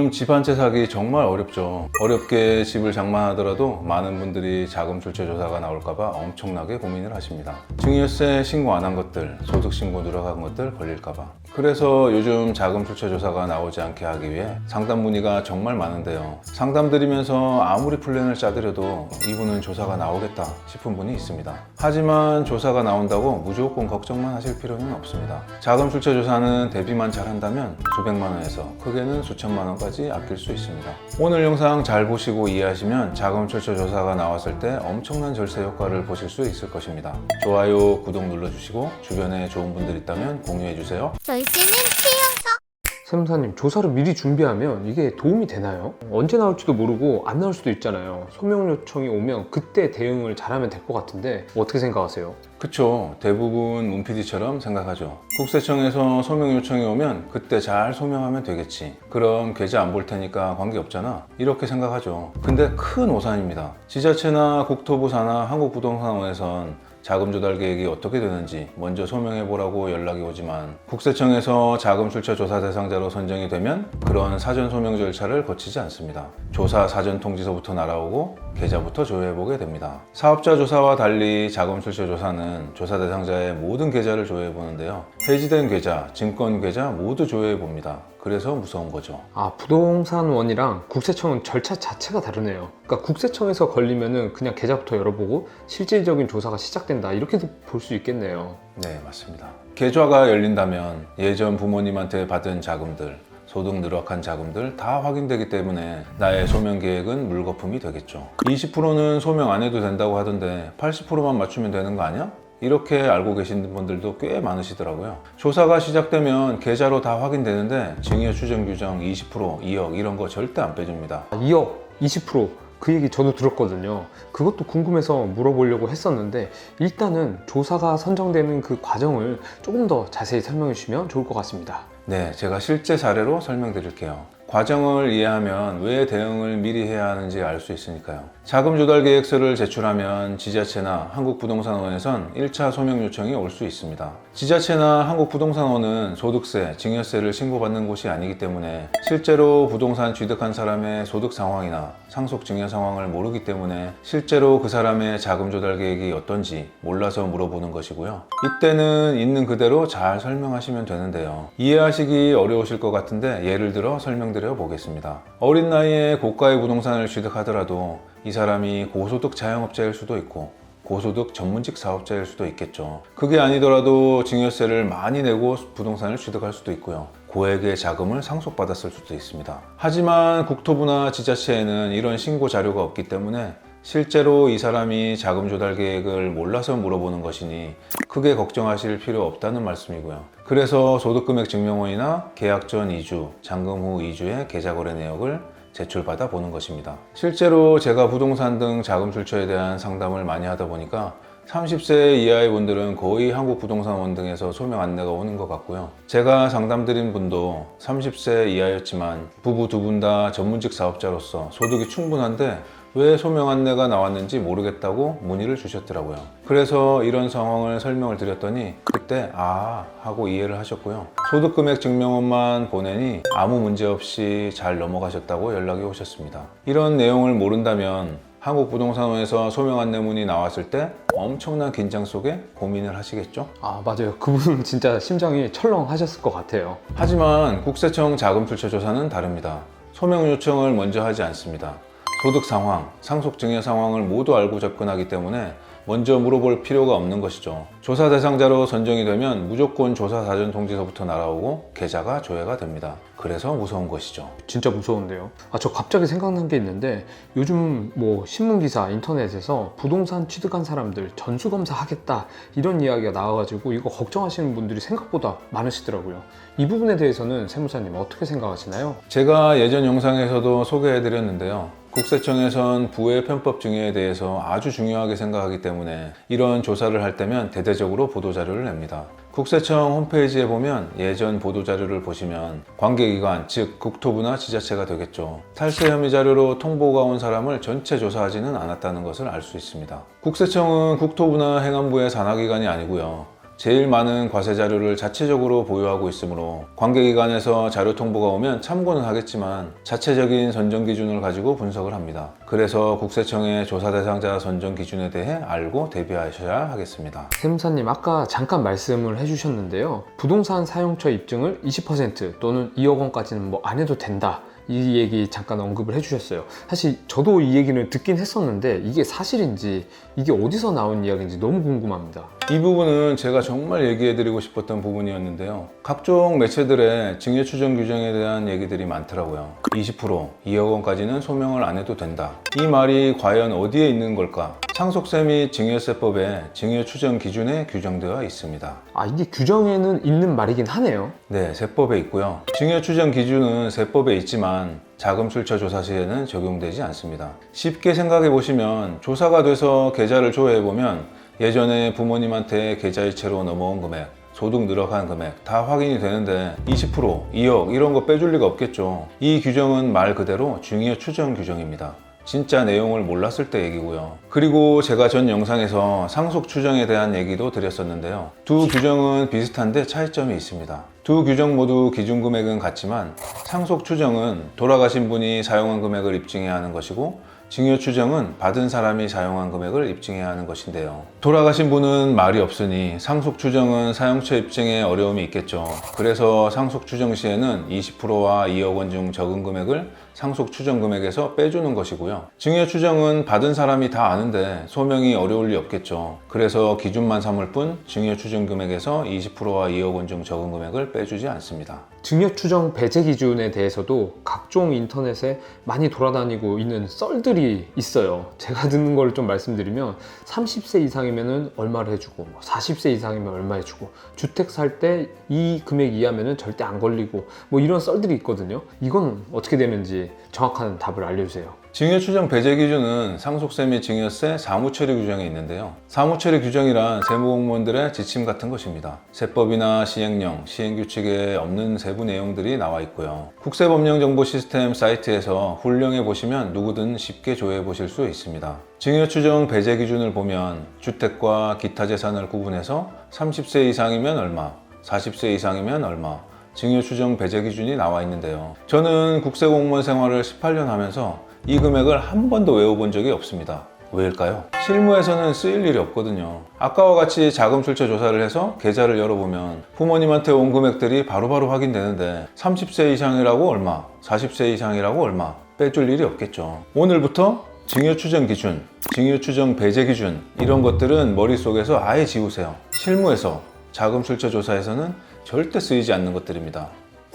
요즘 집 한 채 사기 정말 어렵죠. 어렵게 집을 장만하더라도 많은 분들이 자금 출처 조사가 나올까봐 엄청나게 고민을 하십니다. 증여세 신고 안 한 것들, 소득 신고 누락한 것들 걸릴까봐. 그래서 요즘 자금 출처 조사가 나오지 않게 하기 위해 상담 문의가 정말 많은데요. 상담 드리면서 아무리 플랜을 짜드려도 이분은 조사가 나오겠다 싶은 분이 있습니다. 하지만 조사가 나온다고 무조건 걱정만 하실 필요는 없습니다. 자금 출처 조사는 대비만 잘한다면 수백만 원에서 크게는 수천만 원까지 아낄 수 있습니다. 오늘 영상 잘 보시고 이해하시면 자금 출처 조사가 나왔을 때 엄청난 절세 효과를 보실 수 있을 것입니다. 좋아요, 구독 눌러주시고 주변에 좋은 분들 있다면 공유해주세요. 절세는 최영석. 세무사님, 조사를 미리 준비하면 이게 도움이 되나요? 언제 나올지도 모르고 안 나올 수도 있잖아요. 소명 요청이 오면 그때 대응을 잘하면 될 것 같은데 어떻게 생각하세요? 그쵸. 대부분 문PD처럼 생각하죠. 국세청에서 소명 요청이 오면 그때 잘 소명하면 되겠지. 그럼 계좌 안 볼 테니까 관계없잖아. 이렇게 생각하죠. 근데 큰 오산입니다. 지자체나 국토부 산하 한국부동산원에선 자금 조달 계획이 어떻게 되는지 먼저 소명해보라고 연락이 오지만 국세청에서 자금 출처 조사 대상자로 선정이 되면 그런 사전 소명 절차를 거치지 않습니다. 조사 사전 통지서부터 날아오고 계좌부터 조회해보게 됩니다. 사업자 조사와 달리 자금 출처 조사는 조사 대상자의 모든 계좌를 조회해보는데요. 해지된 계좌, 증권 계좌 모두 조회해봅니다. 그래서 무서운 거죠. 부동산원이랑 국세청은 절차 자체가 다르네요. 그러니까 국세청에서 걸리면은 그냥 계좌부터 열어보고 실질적인 조사가 시작된다, 이렇게도 볼 수 있겠네요. 네, 맞습니다. 계좌가 열린다면 예전 부모님한테 받은 자금들, 소득 누락한 자금들 다 확인되기 때문에 나의 소명 계획은 물거품이 되겠죠. 20%는 소명 안 해도 된다고 하던데 80%만 맞추면 되는 거 아니야? 이렇게 알고 계신 분들도 꽤 많으시더라고요. 조사가 시작되면 계좌로 다 확인되는데 증여 추정 규정 20%, 2억 이런 거 절대 안 빼줍니다. 2억, 20%, 그 얘기 저도 들었거든요. 그것도 궁금해서 물어보려고 했었는데 일단은 조사가 선정되는 그 과정을 조금 더 자세히 설명해 주시면 좋을 것 같습니다. 네, 제가 실제 사례로 설명드릴게요. 과정을 이해하면 왜 대응을 미리 해야 하는지 알 수 있으니까요. 자금 조달 계획서를 제출하면 지자체나 한국부동산원에선 1차 소명 요청이 올 수 있습니다. 지자체나 한국부동산원은 소득세, 증여세를 신고받는 곳이 아니기 때문에 실제로 부동산 취득한 사람의 소득 상황이나 상속 증여 상황을 모르기 때문에 실제로 그 사람의 자금 조달 계획이 어떤지 몰라서 물어보는 것이고요. 이때는 있는 그대로 잘 설명하시면 되는데요. 이해하시기 어려우실 것 같은데 예를 들어 설명드려 보겠습니다. 어린 나이에 고가의 부동산을 취득하더라도 이 사람이 고소득 자영업자일 수도 있고 고소득 전문직 사업자일 수도 있겠죠. 그게 아니더라도 증여세를 많이 내고 부동산을 취득할 수도 있고요. 고액의 자금을 상속받았을 수도 있습니다. 하지만 국토부나 지자체에는 이런 신고 자료가 없기 때문에 실제로 이 사람이 자금 조달 계획을 몰라서 물어보는 것이니 크게 걱정하실 필요 없다는 말씀이고요. 그래서 소득금액 증명원이나 계약 전 2주, 잔금 후 2주의 계좌 거래 내역을 제출받아 보는 것입니다. 실제로 제가 부동산 등 자금 출처에 대한 상담을 많이 하다 보니까 30세 이하의 분들은 거의 한국부동산원 등에서 소명 안내가 오는 것 같고요. 제가 상담드린 분도 30세 이하였지만 부부 두 분 다 전문직 사업자로서 소득이 충분한데 왜 소명 안내가 나왔는지 모르겠다고 문의를 주셨더라고요. 그래서 이런 상황을 설명을 드렸더니 그때 하고 이해를 하셨고요. 소득금액 증명원만 보내니 아무 문제 없이 잘 넘어가셨다고 연락이 오셨습니다. 이런 내용을 모른다면 한국부동산원에서 소명 안내 문의 나왔을 때 엄청난 긴장 속에 고민을 하시겠죠? 맞아요. 그분은 진짜 심장이 철렁하셨을 것 같아요. 하지만 국세청 자금 출처 조사는 다릅니다. 소명 요청을 먼저 하지 않습니다. 소득 상황, 상속 증여 상황을 모두 알고 접근하기 때문에 먼저 물어볼 필요가 없는 것이죠. 조사 대상자로 선정이 되면 무조건 조사 사전 통지서부터 날아오고 계좌가 조회가 됩니다. 그래서 무서운 것이죠. 진짜 무서운데요. 저 갑자기 생각난 게 있는데 요즘 신문기사, 인터넷에서 부동산 취득한 사람들 전수검사 하겠다 이런 이야기가 나와가지고 이거 걱정하시는 분들이 생각보다 많으시더라고요. 이 부분에 대해서는 세무사님 어떻게 생각하시나요? 제가 예전 영상에서도 소개해드렸는데요. 국세청에선 부의 편법 증여에 대해서 아주 중요하게 생각하기 때문에 이런 조사를 할 때면 대대적으로 보도자료를 냅니다. 국세청 홈페이지에 보면 예전 보도자료를 보시면 관계기관, 즉 국토부나 지자체가 되겠죠. 탈세 혐의 자료로 통보가 온 사람을 전체 조사하지는 않았다는 것을 알 수 있습니다. 국세청은 국토부나 행안부의 산하기관이 아니고요. 제일 많은 과세 자료를 자체적으로 보유하고 있으므로 관계기관에서 자료 통보가 오면 참고는 하겠지만 자체적인 선정 기준을 가지고 분석을 합니다. 그래서 국세청의 조사 대상자 선정 기준에 대해 알고 대비하셔야 하겠습니다. 세무사님 아까 잠깐 말씀을 해주셨는데요. 부동산 사용처 입증을 20% 또는 2억 원까지는 뭐 안 해도 된다. 이 얘기 잠깐 언급을 해주셨어요. 사실 저도 이 얘기를 듣긴 했었는데 이게 사실인지 이게 어디서 나온 이야기인지 너무 궁금합니다. 이 부분은 제가 정말 얘기해드리고 싶었던 부분이었는데요. 각종 매체들의 증여 추정 규정에 대한 얘기들이 많더라고요. 20%, 2억 원까지는 소명을 안 해도 된다. 이 말이 과연 어디에 있는 걸까? 상속세 및 증여세법의 증여 추정 기준에 규정되어 있습니다. 아, 이게 규정에는 있는 말이긴 하네요. 네, 세법에 있고요. 증여 추정 기준은 세법에 있지만 자금 출처 조사 시에는 적용되지 않습니다. 쉽게 생각해 보시면 조사가 돼서 계좌를 조회해 보면 예전에 부모님한테 계좌이체로 넘어온 금액, 소득 늘어간 금액 다 확인이 되는데 20%, 2억 이런 거 빼줄 리가 없겠죠. 이 규정은 말 그대로 증여 추정 규정입니다. 진짜 내용을 몰랐을 때 얘기고요. 그리고 제가 전 영상에서 상속 추정에 대한 얘기도 드렸었는데요. 두 규정은 비슷한데 차이점이 있습니다. 두 규정 모두 기준 금액은 같지만 상속 추정은 돌아가신 분이 사용한 금액을 입증해야 하는 것이고 증여 추정은 받은 사람이 사용한 금액을 입증해야 하는 것인데요. 돌아가신 분은 말이 없으니 상속 추정은 사용처 입증에 어려움이 있겠죠. 그래서 상속 추정 시에는 20%와 2억 원 중 적은 금액을 상속 추정 금액에서 빼주는 것이고요. 증여 추정은 받은 사람이 다 아는데 소명이 어려울 리 없겠죠. 그래서 기준만 삼을 뿐 증여 추정 금액에서 20%와 2억 원 중 적은 금액을 빼주지 않습니다. 증여 추정 배제 기준에 대해서도 각종 인터넷에 많이 돌아다니고 있는 썰들이 있어요. 제가 듣는 걸 좀 말씀드리면 30세 이상이면 얼마를 해주고 40세 이상이면 얼마 해주고 주택 살 때 이 금액 이하면 절대 안 걸리고 뭐 이런 썰들이 있거든요. 이건 어떻게 되는지 정확한 답을 알려주세요. 증여 추정 배제 기준은 상속세 및 증여세 사무처리 규정에 있는데요. 사무처리 규정이란 세무공무원들의 지침 같은 것입니다. 세법이나 시행령, 시행규칙에 없는 세부 내용들이 나와 있고요. 국세법령정보 시스템 사이트에서 훌령해 보시면 누구든 쉽게 조회해 보실 수 있습니다. 증여 추정 배제 기준을 보면 주택과 기타 재산을 구분해서 30세 이상이면 얼마, 40세 이상이면 얼마, 증여 추정 배제 기준이 나와 있는데요. 저는 국세공무원 생활을 18년 하면서 이 금액을 한 번도 외워본 적이 없습니다. 왜일까요? 실무에서는 쓰일 일이 없거든요. 아까와 같이 자금 출처 조사를 해서 계좌를 열어보면 부모님한테 온 금액들이 바로바로 확인되는데 30세 이상이라고 얼마, 40세 이상이라고 얼마 빼줄 일이 없겠죠. 오늘부터 증여 추정 기준, 증여 추정 배제 기준 이런 것들은 머릿속에서 아예 지우세요. 실무에서 자금 출처 조사에서는 절대 쓰이지 않는 것들입니다.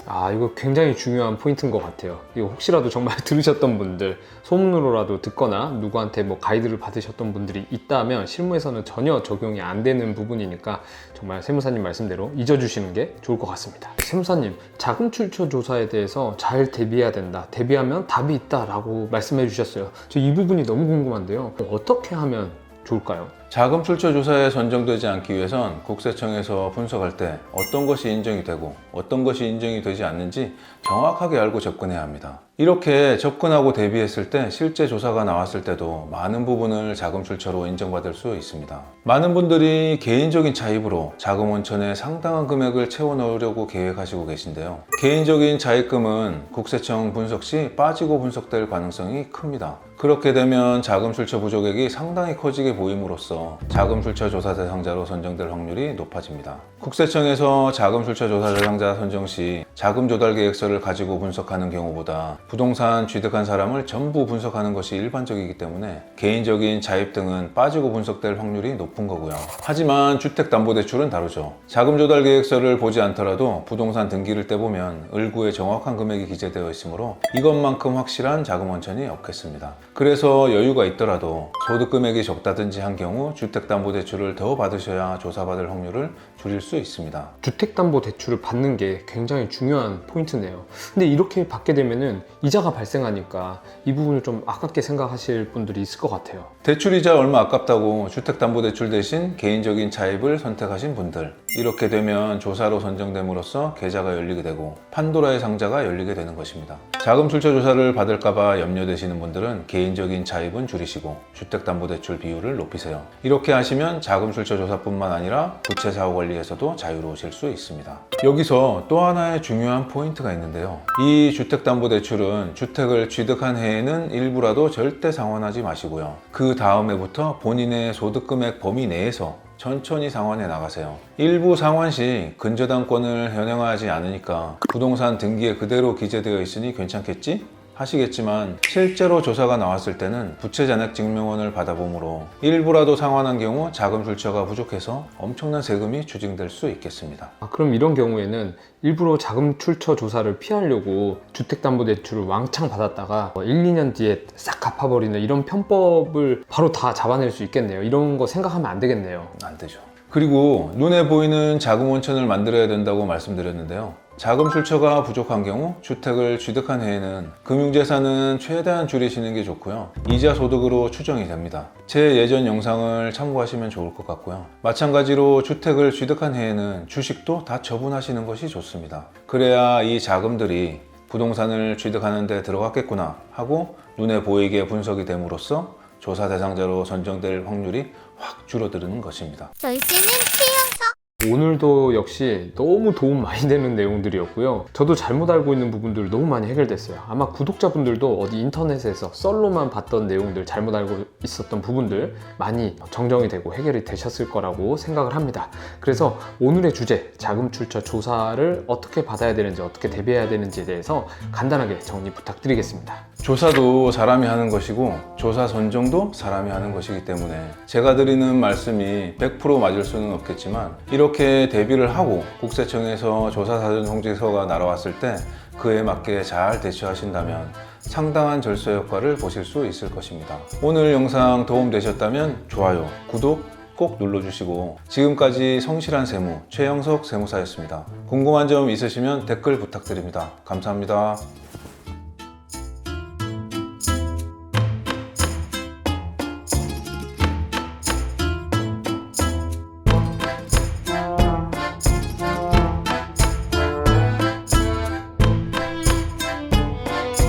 아, 이거 굉장히 중요한 포인트인 것 같아요. 이거 혹시라도 정말 들으셨던 분들, 소문으로라도 듣거나 누구한테 뭐 가이드를 받으셨던 분들이 있다면 실무에서는 전혀 적용이 안 되는 부분이니까 정말 세무사님 말씀대로 잊어주시는 게 좋을 것 같습니다. 세무사님, 자금 출처 조사에 대해서 잘 대비해야 된다. 대비하면 답이 있다라고 말씀해 주셨어요. 저 이 부분이 너무 궁금한데요. 어떻게 하면 좋을까요? 자금 출처 조사에 선정되지 않기 위해선 국세청에서 분석할 때 어떤 것이 인정이 되고 어떤 것이 인정이 되지 않는지 정확하게 알고 접근해야 합니다. 이렇게 접근하고 대비했을 때 실제 조사가 나왔을 때도 많은 부분을 자금 출처로 인정받을 수 있습니다. 많은 분들이 개인적인 차입으로 자금 원천에 상당한 금액을 채워 넣으려고 계획하시고 계신데요. 개인적인 차입금은 국세청 분석 시 빠지고 분석될 가능성이 큽니다. 그렇게 되면 자금 출처 부족액이 상당히 커지게 보임으로써 자금 출처 조사 대상자로 선정될 확률이 높아집니다. 국세청에서 자금 출처 조사 대상자 선정 시 자금 조달 계획서를 가지고 분석하는 경우보다 부동산 취득한 사람을 전부 분석하는 것이 일반적이기 때문에 개인적인 차입 등은 빠지고 분석될 확률이 높은 거고요. 하지만 주택담보대출은 다르죠. 자금 조달 계획서를 보지 않더라도 부동산 등기를 떼보면 을구에 정확한 금액이 기재되어 있으므로 이것만큼 확실한 자금 원천이 없겠습니다. 그래서 여유가 있더라도 소득 금액이 적다든지 한 경우 주택담보대출을 더 받으셔야 조사받을 확률을 줄일 수 있습니다. 주택담보대출을 받는 게 굉장히 중요한 포인트네요. 근데 이렇게 받게 되면은 이자가 발생하니까 이 부분을 좀 아깝게 생각하실 분들이 있을 것 같아요. 대출이자 얼마 아깝다고 주택담보대출 대신 개인적인 차입을 선택하신 분들, 이렇게 되면 조사로 선정됨으로써 계좌가 열리게 되고 판도라의 상자가 열리게 되는 것입니다. 자금 출처 조사를 받을까봐 염려되시는 분들은 개인적인 차입은 줄이시고 주택담보대출 비율을 높이세요. 이렇게 하시면 자금 출처 조사뿐만 아니라 부채 사후 관리에서도 자유로우실 수 있습니다. 여기서 또 하나의 중요한 포인트가 있는데요. 이 주택담보대출은 주택을 취득한 해에는 일부라도 절대 상환하지 마시고요. 그 다음 해부터 본인의 소득금액 범위 내에서 천천히 상환해 나가세요. 일부 상환 시 근저당권을 현행화하지 않으니까 부동산 등기에 그대로 기재되어 있으니 괜찮겠지? 하시겠지만 실제로 조사가 나왔을 때는 부채 잔액 증명원을 받아보므로 일부라도 상환한 경우 자금 출처가 부족해서 엄청난 세금이 추징될 수 있겠습니다. 그럼 이런 경우에는 일부러 자금 출처 조사를 피하려고 주택담보대출을 왕창 받았다가 1, 2년 뒤에 싹 갚아버리는 이런 편법을 바로 다 잡아낼 수 있겠네요. 이런 거 생각하면 안 되겠네요. 안 되죠. 그리고 눈에 보이는 자금 원천을 만들어야 된다고 말씀드렸는데요. 자금 출처가 부족한 경우 주택을 취득한 해에는 금융재산은 최대한 줄이시는 게 좋고요. 이자 소득으로 추정이 됩니다. 제 예전 영상을 참고하시면 좋을 것 같고요. 마찬가지로 주택을 취득한 해에는 주식도 다 처분하시는 것이 좋습니다. 그래야 이 자금들이 부동산을 취득하는 데 들어갔겠구나 하고 눈에 보이게 분석이 됨으로써 조사 대상자로 선정될 확률이 확 줄어드는 것입니다. 절제는 피해서 오늘도 역시 너무 도움 많이 되는 내용들이었고요. 저도 잘못 알고 있는 부분들 너무 많이 해결됐어요. 아마 구독자분들도 어디 인터넷에서 썰로만 봤던 내용들, 잘못 알고 있었던 부분들 많이 정정이 되고 해결이 되셨을 거라고 생각을 합니다. 그래서 오늘의 주제, 자금 출처 조사를 어떻게 받아야 되는지, 어떻게 대비해야 되는지에 대해서 간단하게 정리 부탁드리겠습니다. 조사도 사람이 하는 것이고 조사 선정도 사람이 하는 것이기 때문에 제가 드리는 말씀이 100% 맞을 수는 없겠지만 이렇게 대비를 하고 국세청에서 조사 사전 통지서가 날아왔을 때 그에 맞게 잘 대처하신다면 상당한 절서 효과를 보실 수 있을 것입니다. 오늘 영상 도움되셨다면 좋아요, 구독 꼭 눌러주시고 지금까지 성실한 세무 최영석 세무사였습니다. 궁금한 점 있으시면 댓글 부탁드립니다. 감사합니다.